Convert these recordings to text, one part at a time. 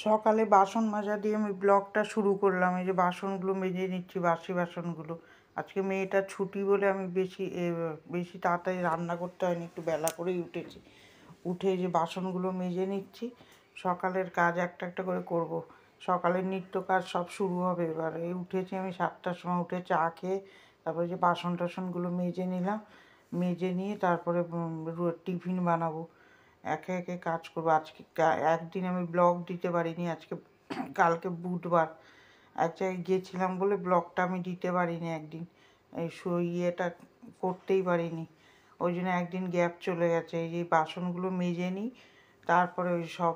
সকালে বাসন মাজা দিয়ে আমি ব্লগটা শুরু করলাম। এই যে বাসনগুলো মেজে নিচ্ছি, বাসি বাসনগুলো। আজকে মেয়েটার ছুটি বলে আমি বেশি তাড়াতাড়ি রান্না করতে হয়নি, একটু বেলা করেই উঠেছি। উঠে যে বাসনগুলো মেজে নিচ্ছি, সকালের কাজ একটা একটা করে করব। সকালের নিত্য কাজ সব শুরু হবে এবার। এই উঠেছি আমি 7টার সময়, উঠে চা খেয়ে তারপরে যে বাসন টাসনগুলো মেজে নিলাম। মেজে নিয়ে তারপরে টিফিন বানাবো, একে একে কাজ করবো। আজকে একদিন আমি ব্লগ দিতে পারিনি, আজকে কালকে বুধবার, এক জায়গায় গিয়েছিলাম বলে ব্লগটা আমি দিতে পারিনি একদিন। এই ইয়েটা করতেই পারিনি, ওই জন্য একদিন গ্যাপ চলে গেছে। এই যে বাসনগুলো মেজে নিই, তারপরে ওই সব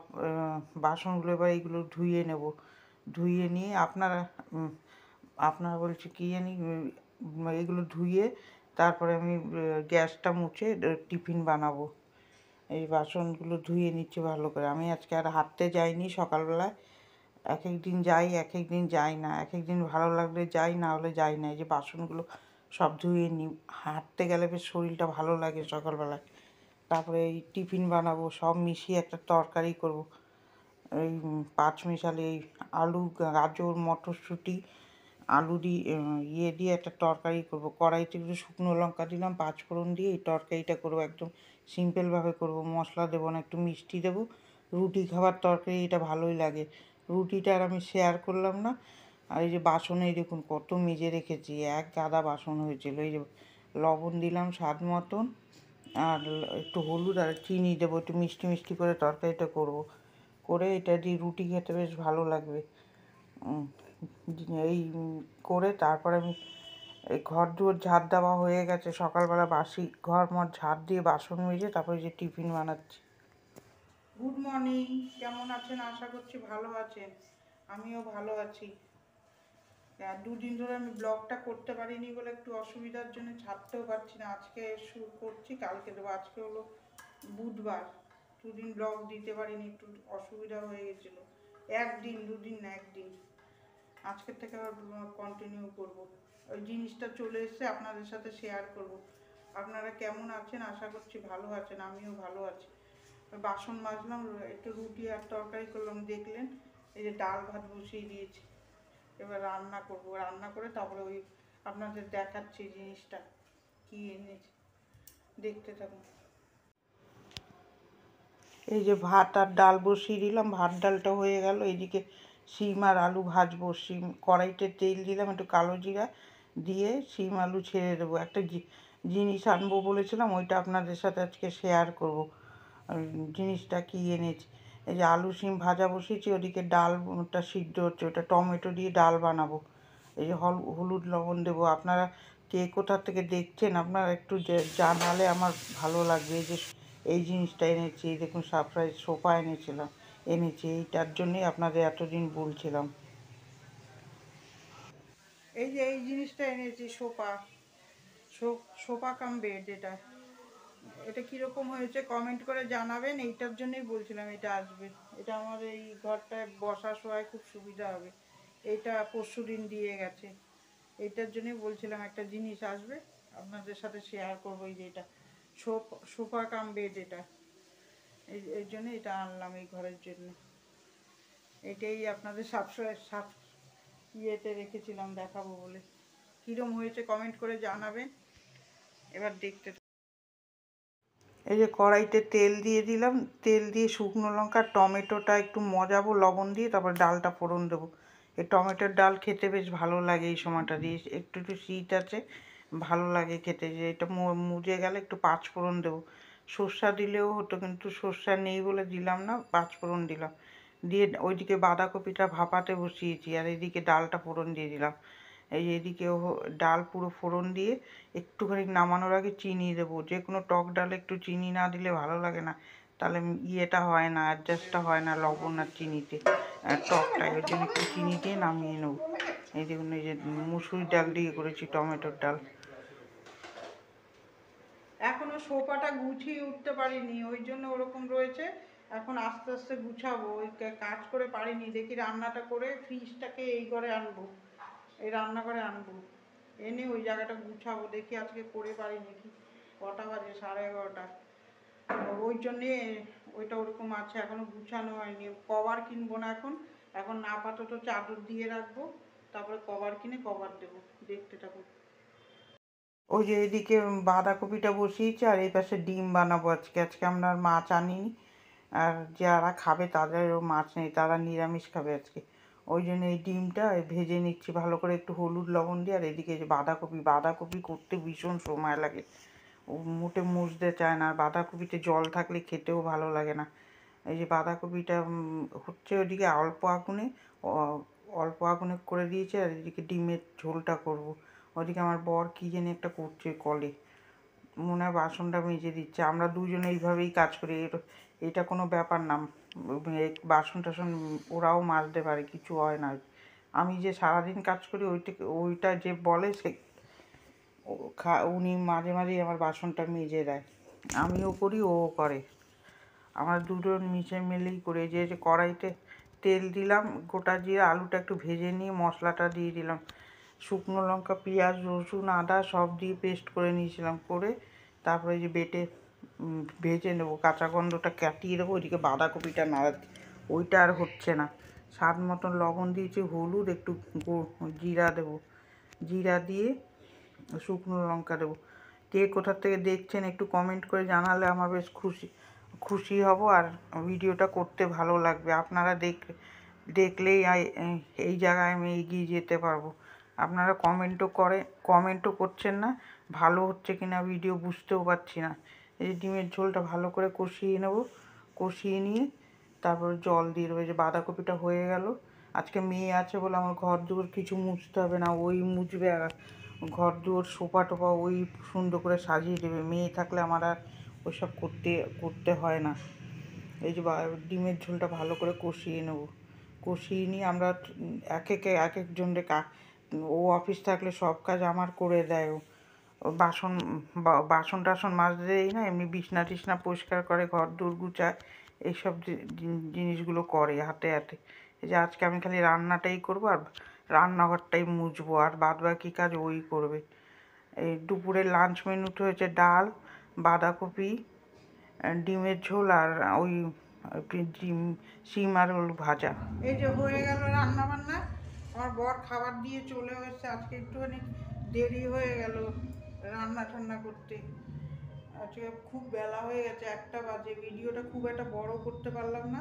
বাসনগুলো এবার এইগুলো ধুয়ে নেব। ধুয়ে নিয়ে আপনারা বলছি কী জানি, এগুলো ধুয়ে তারপরে আমি গ্যাসটা মুছে টিফিন বানাবো। এই বাসনগুলো ধুয়ে নিচ্ছি ভালো করে। আমি আজকে আর হাঁটতে যাইনি সকালবেলায়। এক এক দিন যাই, এক এক দিন যাই না। এক এক দিন ভালো লাগলে যাই, না হলে যাই না। এই যে বাসনগুলো সব ধুয়ে নিই, হাঁটতে গেলে বেশ শরীরটা ভালো লাগে সকালবেলায়। তারপরে এই টিফিন বানাবো, সব মিশিয়ে একটা তরকারি করব। এই পাঁচমিশালি এই আলু, গাজর, মটরশুঁটি, আলু দিয়ে দিয়ে একটা তরকারি করব। কড়াইতে একটু শুকনো লঙ্কা দিলাম, পাঁচফোড়ন দিয়ে এই তরকারিটা করব। একদম সিম্পলভাবে করব, মশলা দেবো না, একটু মিষ্টি দেবো। রুটি খাবার তরকারি এটা ভালোই লাগে। রুটিটা আর আমি শেয়ার করলাম না। আর এই যে বাসনে দেখুন কত মেজে রেখেছি, এক গাদা বাসন হয়েছিল। এই যে লবণ দিলাম স্বাদ মতন, আর একটু হলুদ আর চিনি দেবো, একটু মিষ্টি মিষ্টি করে তরকারিটা করব। করে এটা দিয়ে রুটি খেতে বেশ ভালো লাগবে। এই করে তারপরে আমি এই ঘর দুয়ার ঝাড় দেওয়া হয়ে গেছে সকালবেলা। বাসি ঘর মর ঝাড় দিয়ে বাসন মেজে তারপরে যে টিফিন বানাচ্ছি। গুড মর্নিং, কেমন আছেন? আশা করছি ভালো আছেন। আমিও ভালো আছি। দুদিন ধরে আমি ব্লগটা করতে পারিনি বলে একটু অসুবিধার জন্য ছাড়তেও পারছি না। আজকে শুরু করছি, কালকে দেবো। আজকে হলো বুধবার, দুদিন ব্লগ দিতে পারিনি, একটু অসুবিধা হয়ে গেছিলো। একদিন, দুদিন না, একদিন। আজকের থেকে আবার কন্টিনিউ করব। ওই জিনিসটা চলে এসছে, আপনাদের সাথে শেয়ার করব। আপনারা কেমন আছেন? আশা করছি ভালো আছেন, আমিও ভালো আছি। বাসন মাজলাম, একটু রুটি আর তরকারি করলাম, দেখলেন। এই যে ডাল ভাত বসিয়ে দিয়েছি, এবার রান্না করব। রান্না করে তারপরে ওই আপনাদের দেখাচ্ছি জিনিসটা কি এনেছি, দেখতে থাকুন। এই যে ভাত আর ডাল বসিয়ে দিলাম, ভাত ডালটা হয়ে গেল। এইদিকে শিম আর আলু ভাজবো। কড়াইতে তেল দিলাম, একটু কালো জিরা দিয়ে শিম আলু ছেড়ে দেবো। একটা জিনিস আনবো বলেছিলাম, ওইটা আপনাদের সাথে আজকে শেয়ার করব। জিনিসটা কি এনেছি, এই যে আলু শিম ভাজা বসিয়েছি, ওদিকে ডালটা সিদ্ধ হচ্ছে, ওটা টমেটো দিয়ে ডাল বানাবো। এই যে হলুদ লবণ দেবো। আপনারা কে কোথা থেকে দেখছেন, আপনারা একটু জানালে আমার ভালো লাগবে। এই যে এই জিনিসটা এনেছি, এই দেখুন সারপ্রাইজ সোফা এনেছি, এইটার জন্যই আপনাদের এতদিন বলছিলাম। এই যে এই জিনিসটা এনেছি, সোফা কাম বেড। এটা কীরকম হয়েছে কমেন্ট করে জানাবেন। এইটার জন্যই বলছিলাম এটা আসবে। এটা আমার এই ঘরটায় বসার সময় খুব সুবিধা হবে। এটা পরশুদিন দিয়ে গেছে। এইটার জন্যই বলছিলাম একটা জিনিস আসবে, আপনাদের সাথে শেয়ার করবো। এই যে এটা সোফা কাম বেড, এটা এই জন্য এটা আনলাম এই ঘরের জন্য। এটাই আপনাদের ইয়েতে রেখেছিলাম দেখাবো বলে। কীরকম হয়েছে কমেন্ট করে জানাবেন। এবার দেখতে, এই যে কড়াইতে তেল দিয়ে দিলাম, তেল দিয়ে শুকনো লঙ্কা টমেটোটা একটু মজাবো লবণ দিয়ে, তারপর ডালটা ফোড়ন দেবো। এই টমেটোর ডাল খেতে বেশ ভালো লাগে এই সময়টা দিয়ে, একটু একটু শীত আছে, ভালো লাগে খেতে। যে এটা মুজে গেলে একটু পাঁচফোড়ন দেবো। সর্ষা দিলেও হতো, কিন্তু সর্ষা নেই বলে দিলাম না, পাঁচফোড়ন দিলাম। দিয়ে ওইদিকে বাঁধাকপিটা ভাপাতে বসিয়েছি, আর এদিকে ডালটা ফোড়ন দিয়ে দিলাম। এই এদিকেও ডাল পুরো ফোড়ন দিয়ে একটুখানি নামানোর আগে চিনি দেবো। যে কোনো টক ডালে একটু চিনি না দিলে ভালো লাগে না, তাহলে ইয়েটা হয় না, অ্যাডজাস্টটা হয় না লবণ আর চিনিতে, টকটাই। ওই জন্য একটু চিনি দিয়ে নামিয়ে নেবো। এই দেখুন, এই যে মুসুরি ডাল দিয়ে করেছি, টমেটোর ডাল। এখনো সোফাটা গুছিয়ে উঠতে পারিনি, ওই জন্য ওরকম রয়েছে। এখন আস্তে আস্তে গুছাবো, ওই কাজ করে পারিনি। দেখি রান্নাটা করে ফ্রিজটাকে এই ঘরে আনবো, এই রান্নাঘরে আনবো, এনে ওই জায়গাটা গুছাবো। দেখি আজকে করে পারি নাকি। কটা বাজে? 11:30। ওই জন্যে ওইটা ওরকম আছে, এখনও গুছানো হয়নি। কভার কিনবো না এখন, এখন আপাতত চাদর দিয়ে রাখবো, তারপরে কভার কিনে কভার দেবো। দেখতে থাকুন। ওই যে এদিকে বাঁধাকপিটা বসিয়েছি, আর এই পাশে ডিম বানাবো আজকে। আজকে আমরা আর মাছ আনিনি, আর যারা খাবে তাদেরও মাছ নেই, তারা নিরামিষ খাবে আজকে। ওই জন্য এই ডিমটা ভেজে নিচ্ছি ভালো করে, একটু হলুদ লবণ দিয়ে। আর এদিকে যে বাঁধাকপি করতে ভীষণ সময় লাগে, ও মোটে মুছতে চায় না। আর বাঁধাকপিতে জল থাকলে খেতেও ভালো লাগে না। এই যে বাঁধাকপিটা হচ্ছে, ওইদিকে অল্প আগুনে করে দিয়েছে, আর এদিকে ডিমের ঝোলটা করব। ওদিকে আমার বর কী যেন একটা করছে কলে, মনে হয় বাসনটা মেজে দিচ্ছে। আমরা দুজনে এইভাবেই কাজ করি, এটা কোনো ব্যাপার না। বাসন টাসন ওরাও মাজতে পারে, কিছু হয় না। আমি যে সারাদিন কাজ করি, ওইটা যে বলে সে উনি মাঝে মাঝেই আমার বাসনটা মেজে দেয়। আমিও করি, ও করে, আমরা দুজন মিশে মিলেই করি। যে কড়াইতে তেল দিলাম, গোটা জিরে, আলুটা একটু ভেজে নিয়ে মশলাটা দিয়ে দিলাম। শুকনো লঙ্কা, পেঁয়াজ, রসুন, আদা সব দিয়ে পেস্ট করে নিয়েছিলাম, করে তারপরে যে বেটে ভেজে নেবো, কাঁচা গন্ধটা কাটিয়ে দেবো। ওইদিকে বাঁধাকপিটা ওইটা আর হচ্ছে না। স্বাদ মতন লবণ দিয়েছি, হলুদ, একটু জিরা দেবো, জিরা দিয়ে শুকনো লঙ্কা দেবো। কে কোথা থেকে দেখছেন একটু কমেন্ট করে জানালে আমার বেশ খুশি হব, আর ভিডিওটা করতে ভালো লাগবে। আপনারা দেখলেই এই জায়গায় আমি এগিয়ে যেতে পারবো। আপনারা কমেন্টও করছেন না, ভালো হচ্ছে কিনা ভিডিও বুঝতেও পারছি না। এই যে ডিমের ঝোলটা ভালো করে কষিয়ে নেব, কষিয়ে নিয়ে তারপর জল দিয়ে দেবো। যে বাঁধাকপিটা হয়ে গেল। আজকে মেয়ে আছে বলে আমার ঘর দুয়ার কিছু মুছতে হবে না, ওই মুছবে। আর ঘর দুয়ার সোফা টোফা ওই সুন্দর করে সাজিয়ে দেবে। মেয়ে থাকলে আমার আর ওইসব করতে হয় না। এই যে ডিমের ঝোলটা ভালো করে কষিয়ে নেব, কষিয়ে নিয়ে আমরা এক একজনকে ও অফিস থাকলে সব কাজ আমার করে দেয়। ও বাসন টাসন মাজতে দেই না, এমনি বিছনা টিছনা পরিষ্কার করে, ঘর দূর গুছায়, এইসব জিনিসগুলো করে হাতে হাতে। এই যে আজকে আমি খালি রান্নাটাই করবো, আর রান্নাঘরটাই মুছবো, আর বাদ বাকি কাজ ওই করবে। এই দুপুরের লাঞ্চ মেনুতে হয়েছে ডাল, বাঁধাকপি, ডিমের ঝোল, আর ওই শিম আর আলু ভাজা। এই যে হয়ে গেল রান্না বান্না। আমার বর খাবার দিয়ে চলে এসেছে। আজকে একটুখানি দেরি হয়ে গেল রান্না ঠান্না করতে। আজকে খুব বেলা হয়ে গেছে, 1টা বাজে। ভিডিওটা খুব একটা বড় করতে পারলাম না,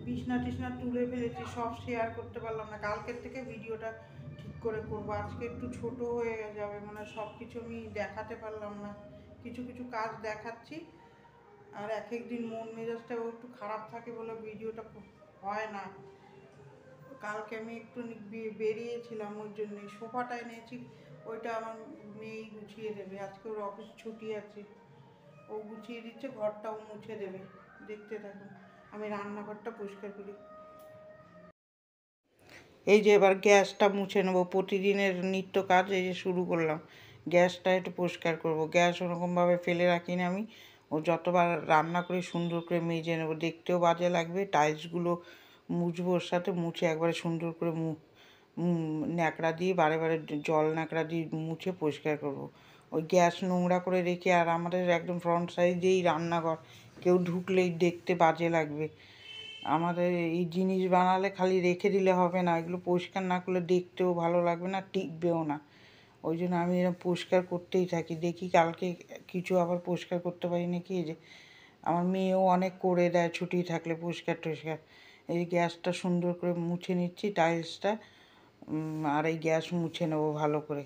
বিছনা টিছনা তুলে ফেলেছি, সব শেয়ার করতে পারলাম না। কালকের থেকে ভিডিওটা ঠিক করে করবো। আজকে একটু ছোট হয়ে যাবে, মানে সব কিছু আমি দেখাতে পারলাম না। কিছু কিছু কাজ দেখাচ্ছি, আর এক একদিন মন মেজাজটাও একটু খারাপ থাকে বলে ভিডিওটা হয় না। কালকে আমি একটু বেরিয়েছিলাম, ওই জন্যই সোফাটা এনেছি, ওইটা আমার মেয়েই গুছিয়ে দেবে। আজকে ওর অফিস ছুটি আছে, ও গুছিয়ে দিচ্ছে, ঘরটাও মুছে দেবে। দেখতে থাকুন, আমি রান্নাঘরটা পরিষ্কার করি। এই যে এবার গ্যাসটা মুছে নেবো, প্রতিদিনের নিত্য কাজ এই যে শুরু করলাম। গ্যাসটা একটু পরিষ্কার করব। গ্যাস ওরকমভাবে ফেলে রাখি না আমি, ও যতবার রান্না করে সুন্দর করে মেজে নেবো। দেখতেও বাজে লাগবে, টাইলসগুলো মুছবো ওর সাথে, মুছে একবারে সুন্দর করে ন্যাকড়া দিয়ে বারে বারে জল ন্যাকড়া দিয়ে মুছে পরিষ্কার করব। ওই গ্যাস নোংরা করে রেখে, আর আমাদের একদম ফ্রন্ট সাইডেই রান্নাঘর, কেউ ঢুকলেই দেখতে বাজে লাগবে। আমাদের এই জিনিস বানালে খালি রেখে দিলে হবে না, এগুলো পরিষ্কার না করলে দেখতেও ভালো লাগবে না, টিকবেও না। ওই জন্য আমি এরকম পরিষ্কার করতেই থাকি। দেখি কালকে কিছু আবার পরিষ্কার করতে পারি নাকি। এই যে আমার মেয়েও অনেক করে দেয় ছুটি থাকলে পরিষ্কার টরিষ্কার। এই গ্যাসটা সুন্দর করে মুছে নিচ্ছি, টাইলসটা, আর এই গ্যাস মুছে নেবো ভালো করে,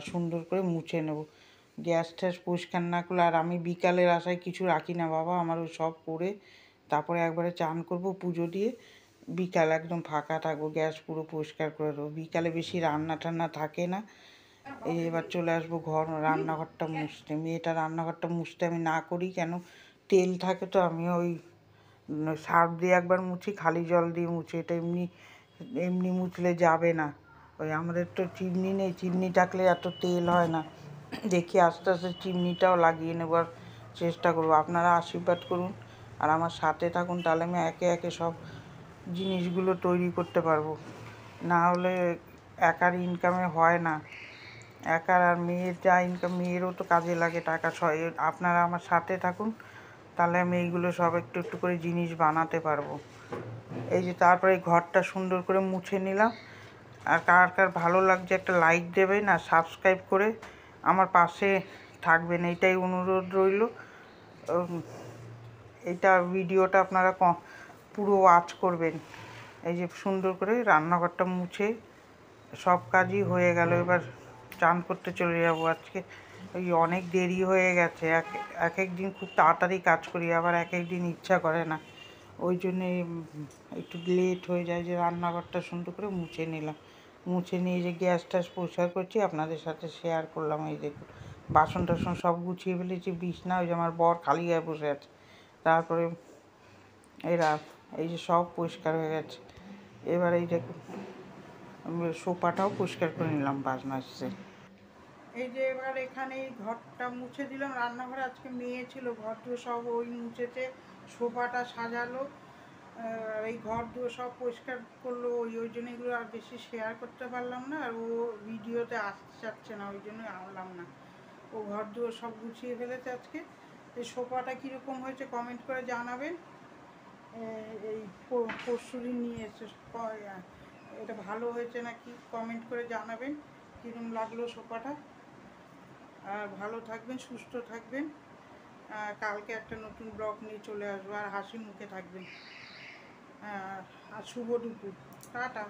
সুন্দর করে মুছে নেবো। গ্যাস ট্যাস পরিষ্কার না করলে, আর আমি বিকালের আশায় কিছু রাখি না বাবা, আমার ওই সব করে তারপরে একবারে চান করব, পুজো দিয়ে বিকাল একদম ফাঁকা থাকবো, গ্যাস পুরো পরিষ্কার করে দেবো। বিকালে বেশি রান্না টান্না থাকে না। এই এবার চলে আসবো রান্নাঘরটা মুছতে। মেয়েটা রান্নাঘরটা মুছতে আমি না করি কেন, তেল থাকে তো, আমি ওই সার্ফ দিয়ে একবার মুছি, খালি জল দিয়ে মুছি। এটা এমনি এমনি মুছলে যাবে না। ওই আমাদের তো চিমনি নেই, চিমনি থাকলে এত তেল হয় না। দেখি আস্তে আস্তে চিমনিটাও লাগিয়ে নেবার চেষ্টা করবো। আপনারা আশীর্বাদ করুন আর আমার সাথে থাকুন, তাহলে আমি একে একে সব জিনিসগুলো তৈরি করতে পারবো। না হলে একার ইনকামে হয় না। একার আর মেয়ের যা ইনকাম, মেয়েরও তো কাজে লাগে টাকা। আপনারা আমার সাথে থাকুন, তাহলে আমি এইগুলো সব একটু একটু করে জিনিস বানাতে পারবো। এই যে তারপরে ঘরটা সুন্দর করে মুছে নিলাম। আর কার কার ভালো লাগছে একটা লাইক দেবেন আর সাবস্ক্রাইব করে আমার পাশে থাকবেন, এইটাই অনুরোধ রইল। এইটা ভিডিওটা আপনারা পুরো ওয়াচ করবেন। এই যে সুন্দর করে রান্নাঘরটা মুছে সব কাজই হয়ে গেল। এবার চান করতে চলে যাব। আজকে ওই অনেক দেরি হয়ে গেছে। এক এক দিন খুব তাড়াতাড়ি কাজ করি, আবার এক এক দিন ইচ্ছা করে না, ওই জন্যে একটু লেট হয়ে যায়। যে রান্নাঘরটা সুন্দর করে মুছে নিলাম, মুছে নিয়ে যে গ্যাস ট্যাস পরিষ্কার করছি আপনাদের সাথে শেয়ার করলাম। এই দেখুন বাসন টাসন সব গুছিয়ে ফেলেছি, বিছনা ওই যে আমার বর খালি গায়ে বসে আছে। তারপরে এরা এই যে সব পরিষ্কার হয়ে গেছে। এবার এই দেখুন সোফাটাও পরিষ্কার করে নিলাম বাসনা এসছে। এই যে এবার এখানে এই ঘরটা মুছে দিলাম। রান্নাঘরে আজকে মেয়ে ছিল, ঘর দুয়ার সব ওই মুছেছে, সোফাটা সাজালো, এই ঘর দুয়ার সব পরিষ্কার করলো। ওই জন্য এগুলো আর বেশি শেয়ার করতে পারলাম না, আর ও ভিডিওতে আসতে চাচ্ছে না, ওই জন্য আনলাম না। ও ঘর দুয়ার সব গুছিয়ে ফেলেছে আজকে। এই সোফাটা কীরকম হয়েছে কমেন্ট করে জানাবেন। এই পরশুদিন নিয়ে এসে এটা ভালো হয়েছে নাকি কমেন্ট করে জানাবেন কীরকম লাগলো সোফাটা। আর ভালো থাকবেন, সুস্থ থাকবেন। কালকে একটা নতুন ব্লগ নিয়ে চলে আসবো। আর হাসি মুখে থাকবেন। আর শুভ দুপুর, টাটা।